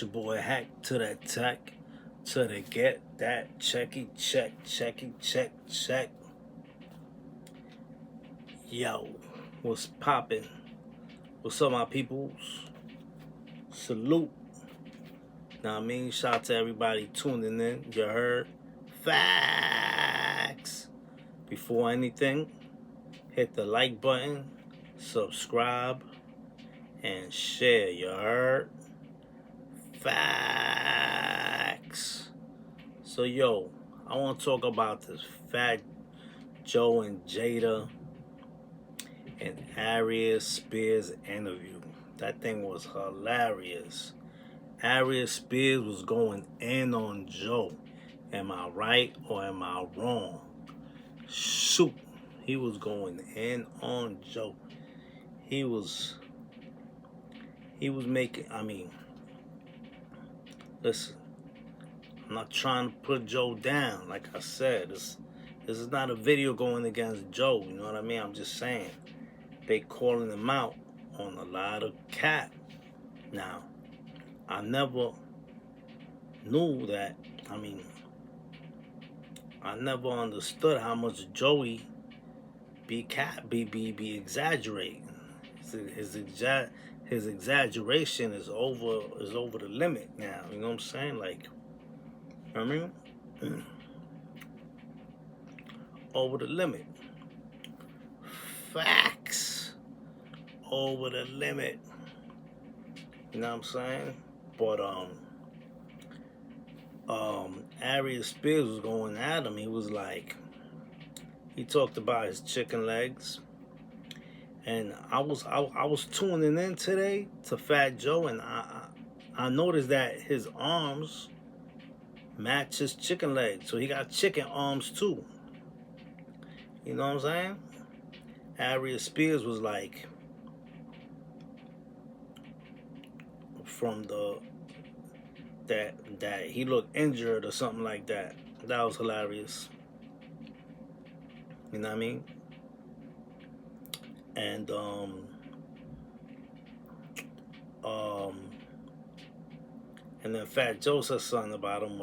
It's your boy Hack to the tech to the get that checky check. Yo, what's poppin'? What's up, my peoples? Salute. Now I mean, shout out to everybody tuning in. You heard? Facts. Before anything, hit the like button, subscribe, and share. You heard? Facts. So yo, I want to talk about this Fat Joe and Jada and Aries Spears interview. That thing was hilarious. Aries Spears was going in on Joe. Am I right or am I wrong? Shoot, he was going in on Joe. He was making, listen, I'm not trying to put Joe down. Like I said, this is not a video going against Joe. You know what I mean? I'm just saying they calling him out on a lot of cap. Now, I never knew that. I never understood how much Joey be exaggerating. His exaggeration is over the limit now. You know what I'm saying? Like, over the limit. Facts. Over the limit. You know what I'm saying? But Aries Spears was going at him. He was like, he talked about his chicken legs. And I was tuning in today to Fat Joe, and I noticed that his arms match his chicken legs. So he got chicken arms too. You know what I'm saying? Aries Spears was like, from that he looked injured or something like that. That was hilarious. You know what I mean? And and then Fat Joe said something about him,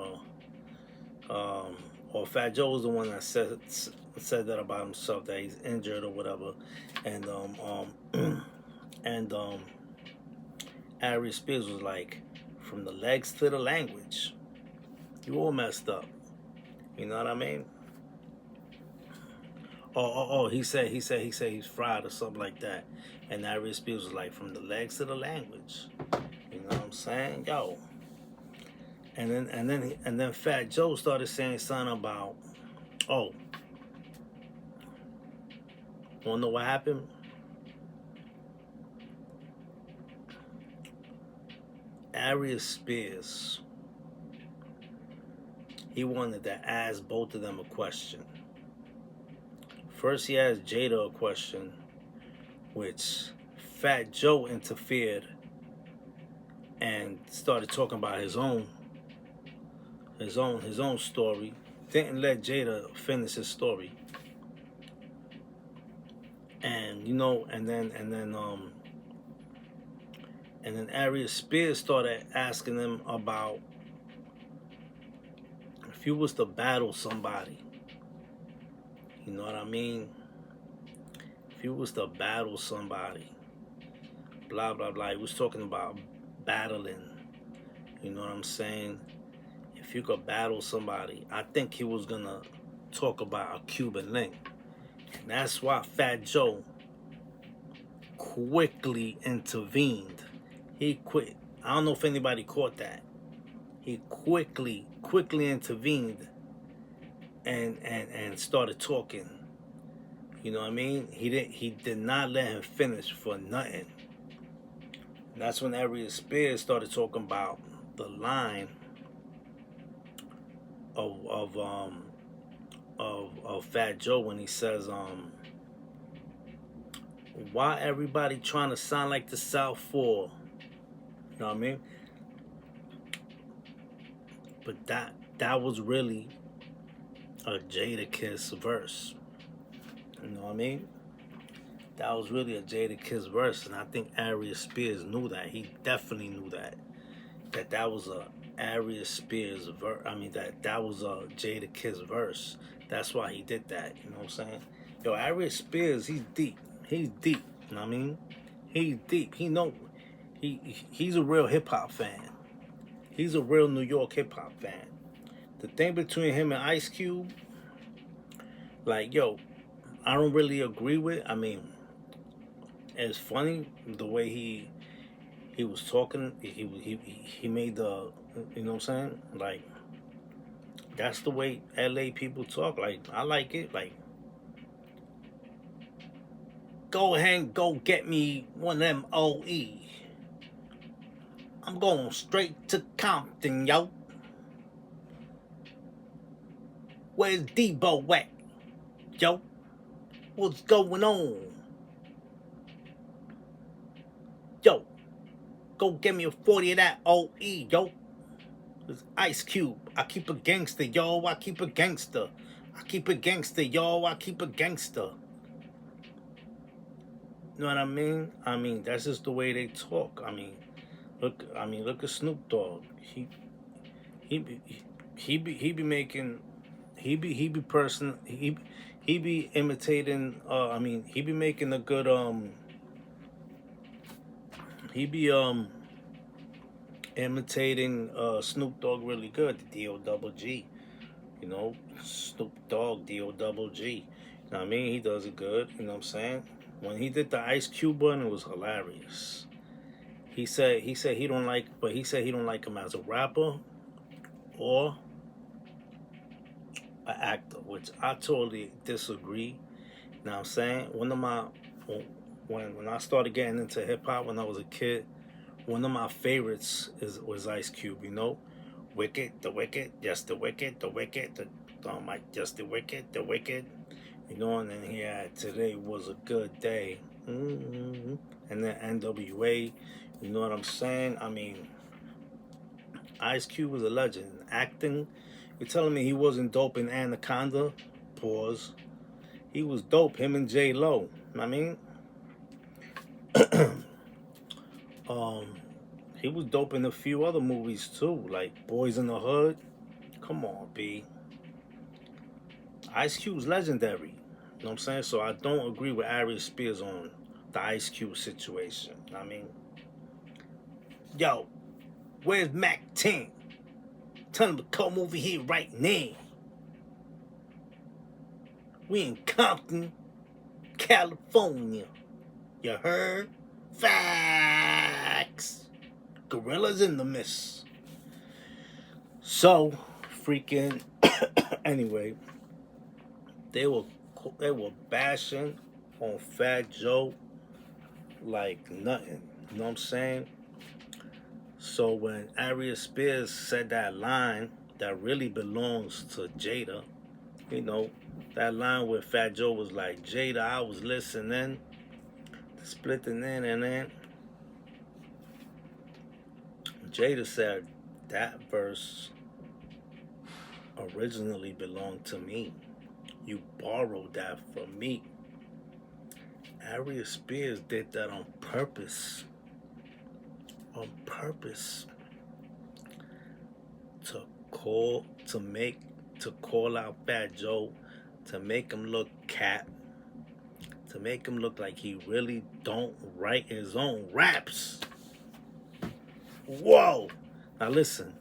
or Fat Joe was the one that said that about himself, that he's injured or whatever, and and Aries Spears was like, from the legs to the language, you all messed up. You know what I mean? He said he's fried or something like that, and Aries Spears was like, from the legs to the language. You know what I'm saying, yo? And then Fat Joe started saying something about, oh, wanna know what happened? Aries Spears, he wanted to ask both of them a question. First, he asked Jada a question, which Fat Joe interfered and started talking about his own story. Didn't let Jada finish his story. And you know, and then Aries Spears started asking him about, if you was to battle somebody, you know what I mean? If you was to battle somebody, blah, blah, blah. He was talking about battling. You know what I'm saying? If you could battle somebody, I think he was going to talk about a Cuban link. And that's why Fat Joe quickly intervened. He quit. I don't know if anybody caught that. He quickly intervened and started talking. You know what I mean? He did not let him finish for nothing. And that's when Aries Spears started talking about the line of Fat Joe when he says, why everybody trying to sound like the South for? You know what I mean? But that was really a Jada Kiss verse. You know what I mean? That was really a Jada Kiss verse, and I think Aries Spears knew that. He definitely knew that. that was a Aries Spears verse. I mean that was a Jada Kiss verse. That's why he did that. You know what I'm saying? Yo, Aries Spears, he's deep. He's deep. You know what I mean? He's deep. He's a real hip hop fan. He's a real New York hip hop fan. The thing between him and Ice Cube, like yo, I don't really agree with. I mean, it's funny the way he was talking. He made the, you know what I'm saying? Like that's the way LA people talk. Like I like it. Like go ahead and go get me one of them OE. I'm going straight to Compton, yo. Where's Debo at, yo? What's going on, yo? Go get me a 40 of that OE, yo. It's Ice Cube. I keep a gangster, yo. I keep a gangster. I keep a gangster, yo. I keep a gangster. You know what I mean? I mean, that's just the way they talk. I mean, look at Snoop Dogg. He be he be making he be person he be imitating. I mean, he be making a good he be imitating Snoop Dogg really good. The D O double G. You know, Snoop Dogg, D O double G. You know what I mean? He does it good. You know what I'm saying? When he did the Ice Cube one, it was hilarious. He said he don't like, but he said he don't like him as a rapper or an actor, which I totally disagree. You know what I'm saying? One of my when I started getting into hip hop when I was a kid, one of my favorites was Ice Cube. You know, wicked, just the wicked, just the wicked, the wicked. You know, and then he had today was a good day. And then NWA. You know what I'm saying? I mean, Ice Cube was a legend. Acting, you're telling me he wasn't dope in Anaconda? Pause. He was dope. Him and J Lo. I mean, um, he was dope in a few other movies too, like Boys in the Hood. Come on, B. Ice Cube's legendary. You know what I'm saying? So I don't agree with Aries Spears on the Ice Cube situation. I mean, yo, where's Mac 10? Tell him to come over here right now. We in Compton, California. You heard? Faxxx. Gorillas in the mist. So, freaking, anyway, they were bashing on Fat Joe like nothing. You know what I'm saying? So when Aries Spears said that line that really belongs to Jada, you know, that line where Fat Joe was like, Jada, I was listening, splitting in and then Jada said that verse originally belonged to me. You borrowed that from me. Aries Spears did that on purpose. On purpose. To call out Fat Joe, to make him look cap, to make him look like he really don't write his own raps. Whoa! Now listen,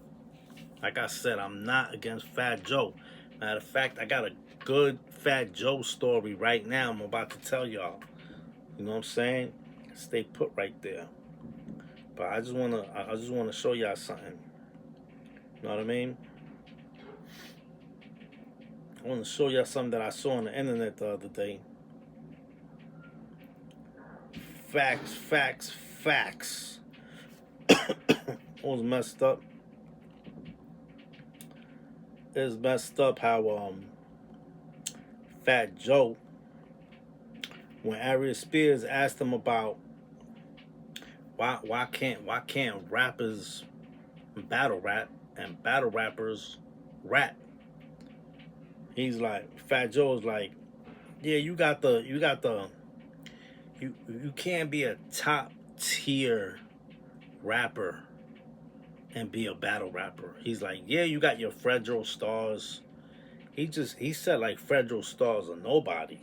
like I said, I'm not against Fat Joe. Matter of fact, I got a good Fat Joe story right now I'm about to tell y'all. You know what I'm saying? Stay put right there. But I just wanna show y'all something. You know what I mean? I want to show y'all something that I saw on the internet the other day. Faxxx. It was messed up. It's messed up how Fat Joe, when Aries Spears asked him about why can't rappers battle rap and battle rappers rap, he's like, Fat Joe's like, yeah, you can't be a top tier rapper and be a battle rapper. He's like, yeah, you got your Fredro stars. He said like Fredro stars are nobody.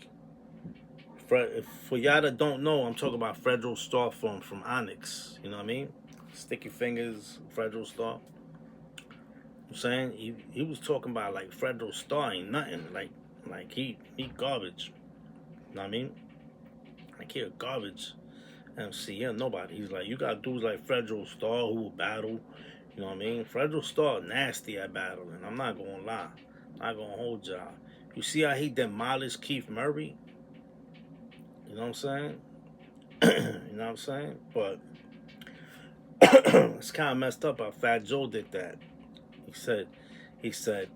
For y'all that don't know, I'm talking about Fredro Star from Onyx. You know what I mean? Sticky Fingers, Fredro Star. I'm saying he was talking about like Fredro Star ain't nothing. Like he garbage. You know what I mean? Like he a garbage MC. Yeah, nobody. He's like, you got dudes like Fredro Star who will battle. You know what I mean? Fredro Star nasty at battling. I'm not gonna lie. I'm not gonna hold y'all. You see how he demolished Keith Murray? You know what I'm saying? You know what I'm saying? But it's kind of messed up how Fat Joe did that. He said, he said,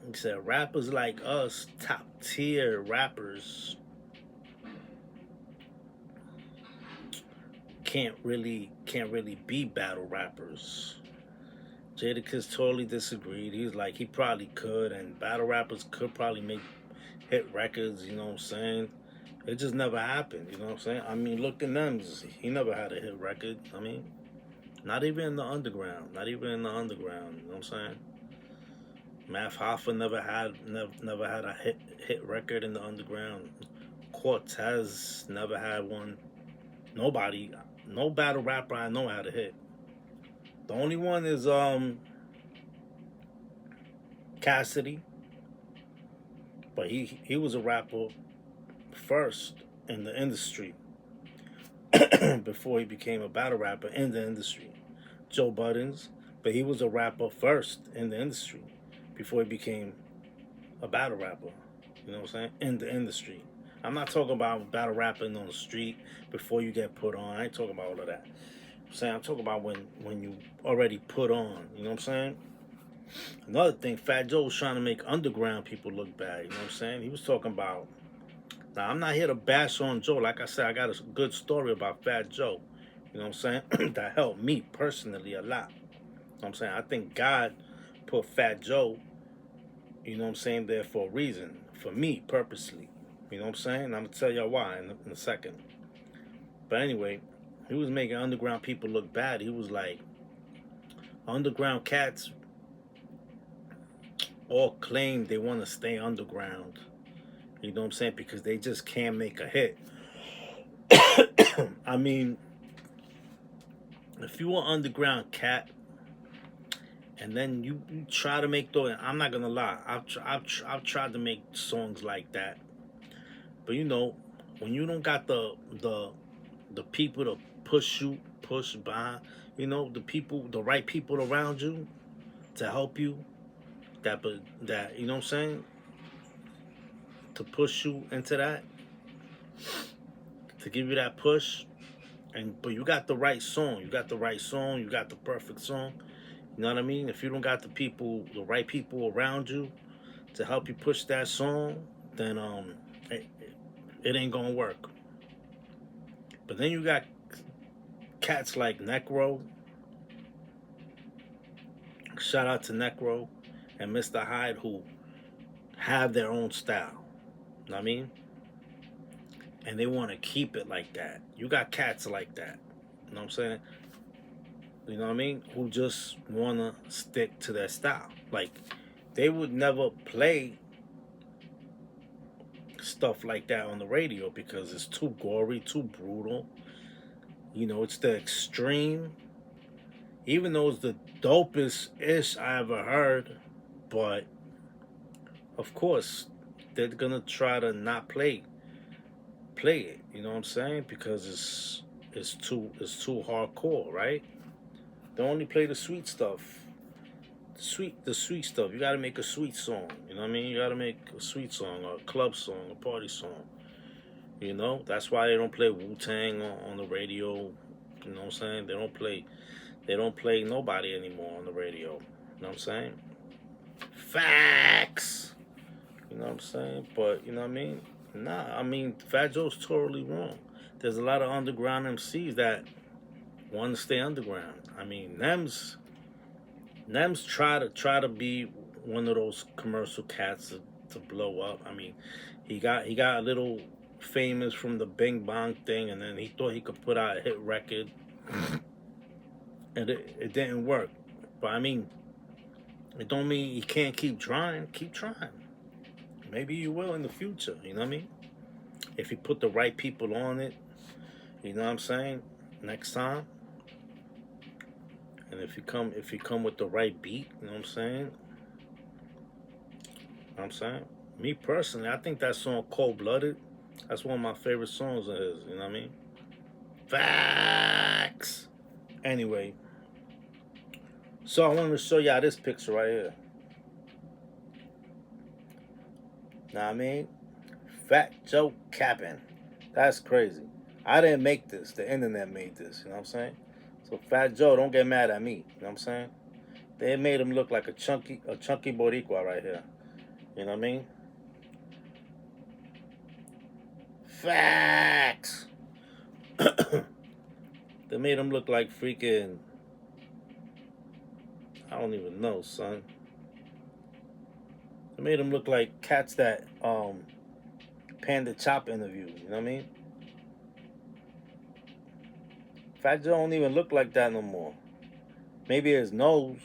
he said, rappers like us, top tier rappers, can't really be battle rappers. Jada totally disagreed. He's like, he probably could, and battle rappers could probably make hit records. You know what I'm saying? It just never happened. You know what I'm saying? I mean, look at them. He never had a hit record. I mean, not even in the underground. Not even in the underground. You know what I'm saying? Math Hoffa never had a hit record in the underground. Cortez never had one. Nobody, no battle rapper I know had a hit. The only one is Cassidy, but he was a rapper first in the industry before he became a battle rapper in the industry. Joe Buttons, but he was a rapper first in the industry before he became a battle rapper. You know what I'm saying? In the industry. I'm not talking about battle rapping on the street before you get put on. I ain't talking about all of that. I'm talking about when you already put on. You know what I'm saying? Another thing, Fat Joe was trying to make underground people look bad. You know what I'm saying? He was talking about. Now I'm not here to bash on Joe. Like I said, I got a good story about Fat Joe. You know what I'm saying? That helped me personally a lot. You know what I'm saying? I think God put Fat Joe, you know what I'm saying, there for a reason. For me, purposely. You know what I'm saying? I'm going to tell y'all why in a second. But anyway, he was making underground people look bad. He was like, underground cats all claim they want to stay underground. You know what I'm saying? Because they just can't make a hit. I mean, if you an underground cat and then you try to make those, I'm not gonna lie, I've tried to make songs like that, but you know, when you don't got the people to push by, you know, the right people around you to help you, that you know what I'm saying, to push you into that, to give you that push, but you got the right song, you got the perfect song. You know what I mean? If you don't got the right people around you to help you push that song, then it ain't gonna work. But then you got cats like Necro. Shout out to Necro and Mr. Hyde, who have their own style. You know what I mean? And they want to keep it like that. You got cats like that. You know what I'm saying? You know what I mean? Who just want to stick to their style. Like, they would never play stuff like that on the radio because it's too gory, too brutal. You know, it's the extreme. Even though it's the dopest ish I ever heard, but of course they're gonna try to not play it. You know what I'm saying? Because it's too hardcore, right? They only play the sweet stuff. The sweet stuff. You gotta make a sweet song. You know what I mean? You gotta make a sweet song, or a club song, a party song. You know? That's why they don't play Wu-Tang on the radio. You know what I'm saying? They don't play nobody anymore on the radio. You know what I'm saying? Facts. You know what I'm saying? But you know what I mean? Nah, I mean Fat Joe's totally wrong. There's a lot of underground MCs that want to stay underground. I mean, Nems try to be one of those commercial cats to blow up. I mean, he got a little famous from the Bing Bong thing, and then he thought he could put out a hit record, and it didn't work. But I mean, it don't mean you can't keep trying. Keep trying. Maybe you will in the future. You know what I mean? If you put the right people on it, you know what I'm saying? Next time, and if you come with the right beat, you know what I'm saying? I'm saying? Me personally, I think that song Cold Blooded, that's one of my favorite songs of his, you know what I mean? Facts. Anyway, so I wanted to show y'all this picture right here. Know what I mean? Fat Joe capping. That's crazy. I didn't make this. The internet made this, you know what I'm saying? So Fat Joe, don't get mad at me, you know what I'm saying? They made him look like a chunky Boricua right here. You know what I mean? Facts. They made him look like freaking, I don't even know, son. They made him look like cats that Panda Chop interview. You know what I mean? Fat Joe don't even look like that no more. Maybe his nose.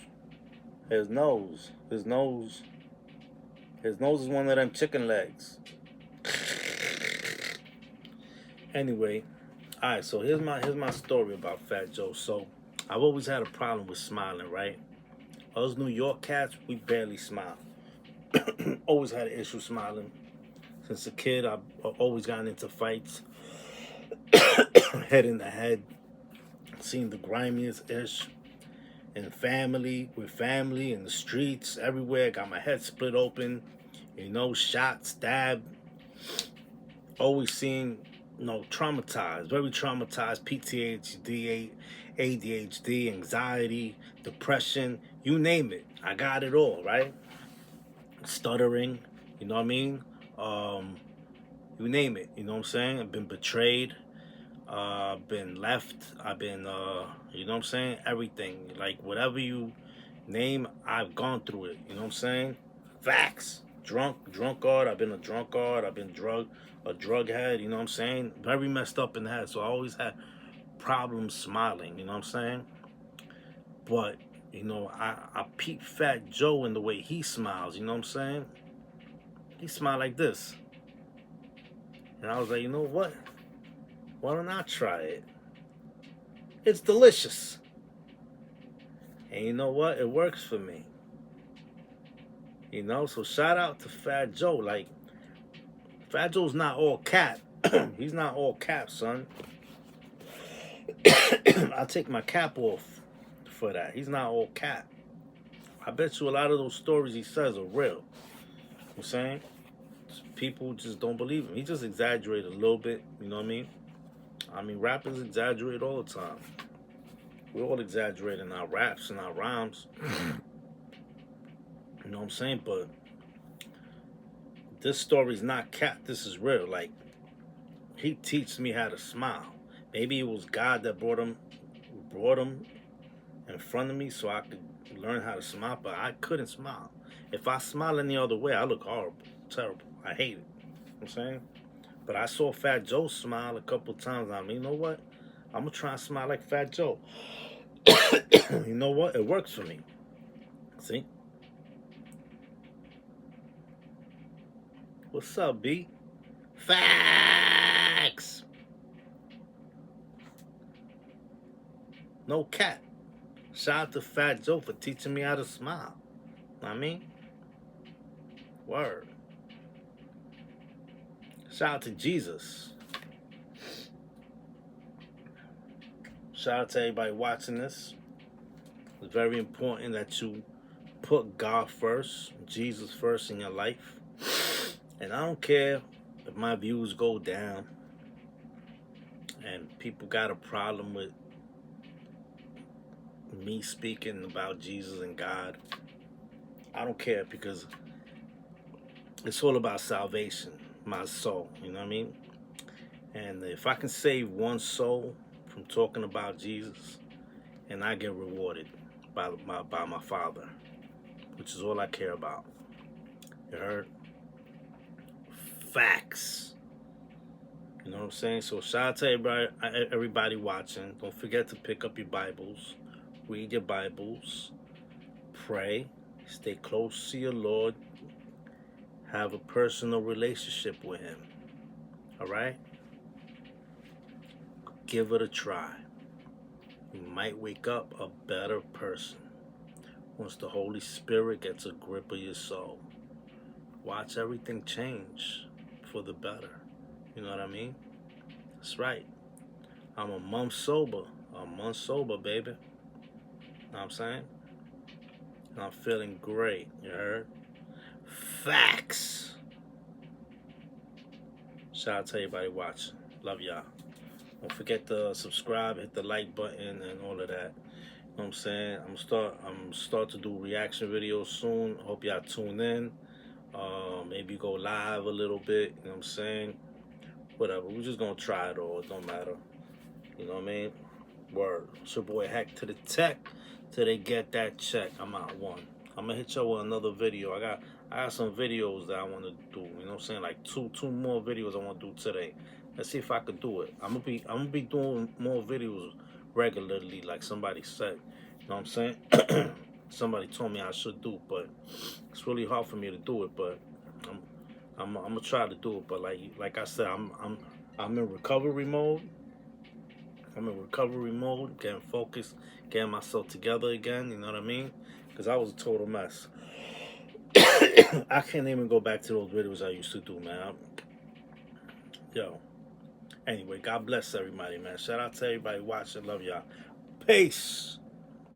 His nose. His nose. His nose is one of them chicken legs. Anyway, alright, so here's my story about Fat Joe. So I've always had a problem with smiling, right? Us New York cats, we barely smile. Always had an issue smiling. Since a kid, I've always gotten into fights, head in the head, seen the grimiest ish in family, in the streets, everywhere. Got my head split open, you know, shot, stabbed. Always seen, you know, traumatized, very traumatized, PTSD, ADHD, anxiety, depression, you name it. I got it all, right? Stuttering, you know what I mean? You name it, you know what I'm saying? I've been betrayed, been left, I've been, you know what I'm saying? Everything, like whatever you name, I've gone through it, you know what I'm saying? Facts. Drunkard, I've been a drunkard, I've been a drug head, you know what I'm saying? Very messed up in the head, so I always had problems smiling, you know what I'm saying? But, you know, I peep Fat Joe in the way he smiles, you know what I'm saying? He smiled like this. And I was like, you know what? Why don't I try it? It's delicious. And you know what? It works for me. You know, so shout out to Fat Joe. Like, Fat Joe's not all cap. He's not all cap, son. I take my cap off for that. He's not all cap. I bet you a lot of those stories he says are real. You know what I'm saying? People just don't believe him. He just exaggerated a little bit, you know what I mean? I mean, rappers exaggerate all the time. We all exaggerate in our raps and our rhymes. You know what I'm saying? But this story's not cap. This is real. Like, he teaches me how to smile. Maybe it was God that brought him in front of me so I could learn how to smile, but I couldn't smile. If I smile any other way, I look horrible, terrible. I hate it. You know what I'm saying? But I saw Fat Joe smile a couple times. I mean, you know what? I'm going to try and smile like Fat Joe. You know what? It works for me. See? What's up, B? Facts! No cap. Shout out to Fat Joe for teaching me how to smile. Know what I mean? Word. Shout out to Jesus. Shout out to everybody watching this. It's very important that you put God first, Jesus first in your life. And I don't care if my views go down and people got a problem with me speaking about Jesus and God. I don't care because it's all about salvation, my soul, you know what I mean? And if I can save one soul from talking about Jesus, and I get rewarded by my Father, which is all I care about. You heard? Facts. You know what I'm saying? So shout out to everybody watching. Don't forget to pick up your Bibles, read your Bibles, pray, stay close to your Lord, have a personal relationship with Him. All right? Give it a try. You might wake up a better person once the Holy Spirit gets a grip of your soul. Watch everything change for the better. You know what I mean? That's right. I'm a month sober. A month sober, baby. Know what I'm saying? I'm feeling great. You heard? Faxxxx. Shout out to everybody watching. Love y'all. Don't forget to subscribe, hit the like button, and all of that. You know what I'm saying? I'm start to do reaction videos soon. Hope y'all tune in. Maybe go live a little bit. You know what I'm saying? Whatever. We're just gonna try it all. It don't matter. You know what I mean? Word. It's your boy Hack to the Tech till they get that check. I'm out one. I'm gonna hit y'all with another video. I got some videos that I want to do. You know what I'm saying? Like two more videos I want to do today. Let's see if I could do it. I'm gonna be doing more videos regularly, like somebody said. You know what I'm saying? Somebody told me I should do, but it's really hard for me to do it. But I'm gonna try to do it. But like I said, I'm in recovery mode. I'm in recovery mode, getting focused, getting myself together again, you know what I mean? Because I was a total mess. I can't even go back to those videos I used to do, man. Yo. Anyway, God bless everybody, man. Shout out to everybody watching. Love y'all. Peace.